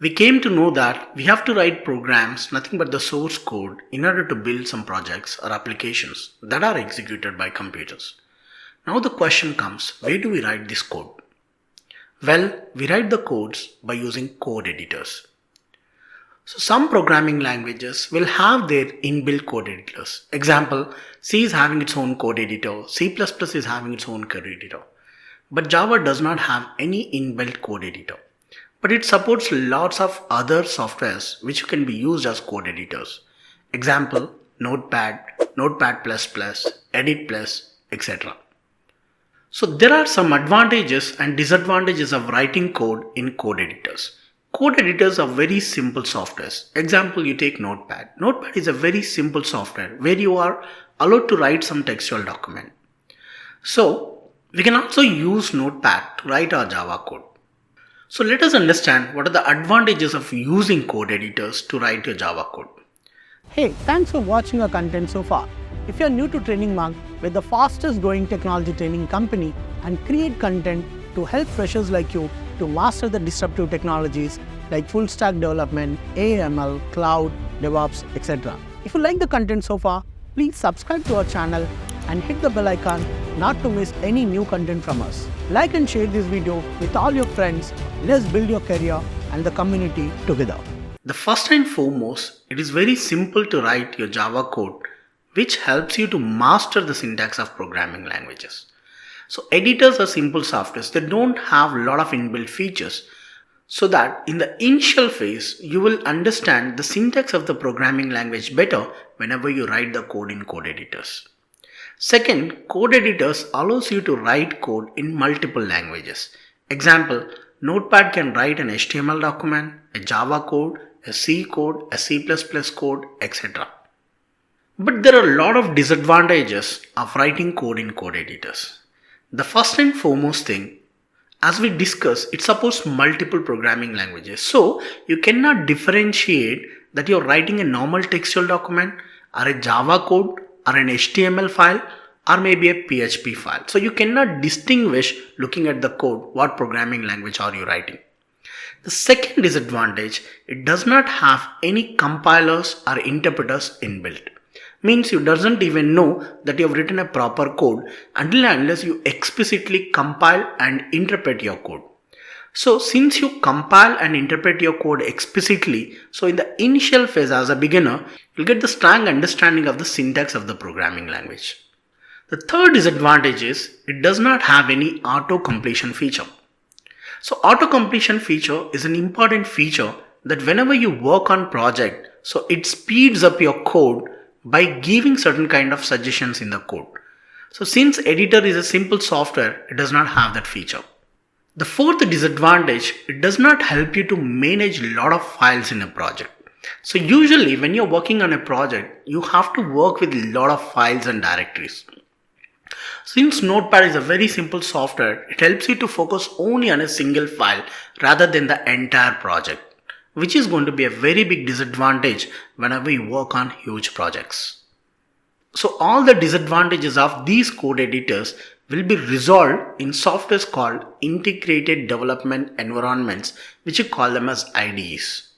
We came to know that we have to write programs, nothing but the source code, in order to build some projects or applications that are executed by computers. Now the question comes, where do we write this code? Well, we write the codes by using code editors. So some programming languages will have their inbuilt code editors. Example, C is having its own code editor, C++ is having its own code editor. But Java does not have any inbuilt code editor. But it supports lots of other softwares which can be used as code editors. Example, Notepad, Notepad++, Edit+, etc. So there are some advantages and disadvantages of writing code in code editors. Code editors are very simple softwares. Example, you take Notepad. Notepad is a very simple software where you are allowed to write some textual document. So we can also use Notepad to write our Java code. So let us understand what are the advantages of using code editors to write your Java code. Hey, thanks for watching our content so far. If you're new to Training Monk, we're the fastest growing technology training company and create content to help freshers like you to master the disruptive technologies like full stack development, AML, cloud, DevOps, etc. If you like the content so far, please subscribe to our channel and hit the bell icon not to miss any new content from us. Like and share this video with all your friends. Let's build your career and the community together. The first and foremost, it is very simple to write your Java code, which helps you to master the syntax of programming languages. So editors are simple softwares that don't have a lot of inbuilt features, so that in the initial phase, you will understand the syntax of the programming language better whenever you write the code in code editors. Second, code editors allows you to write code in multiple languages. Example, Notepad can write an HTML document, a Java code, a C code, a C++ code, etc. But there are a lot of disadvantages of writing code in code editors. The first and foremost thing, as we discussed, it supports multiple programming languages. So you cannot differentiate that you're writing a normal textual document or a Java code or an HTML file or maybe a PHP file. So you cannot distinguish looking at the code what programming language are you writing. The second disadvantage, it does not have any compilers or interpreters inbuilt. Means you doesn't even know that you have written a proper code until and unless you explicitly compile and interpret your code. So since you compile and interpret your code explicitly, so in the initial phase as a beginner, you'll get the strong understanding of the syntax of the programming language. The third disadvantage is it does not have any auto completion feature. So auto completion feature is an important feature that whenever you work on project, so it speeds up your code by giving certain kind of suggestions in the code. So since editor is a simple software, it does not have that feature. The fourth disadvantage, it does not help you to manage a lot of files in a project. So usually when you're working on a project, you have to work with a lot of files and directories. Since Notepad is a very simple software, it helps you to focus only on a single file rather than the entire project, which is going to be a very big disadvantage whenever you work on huge projects. So all the disadvantages of these code editors will be resolved in softwares called integrated development environments, which you call them as IDEs.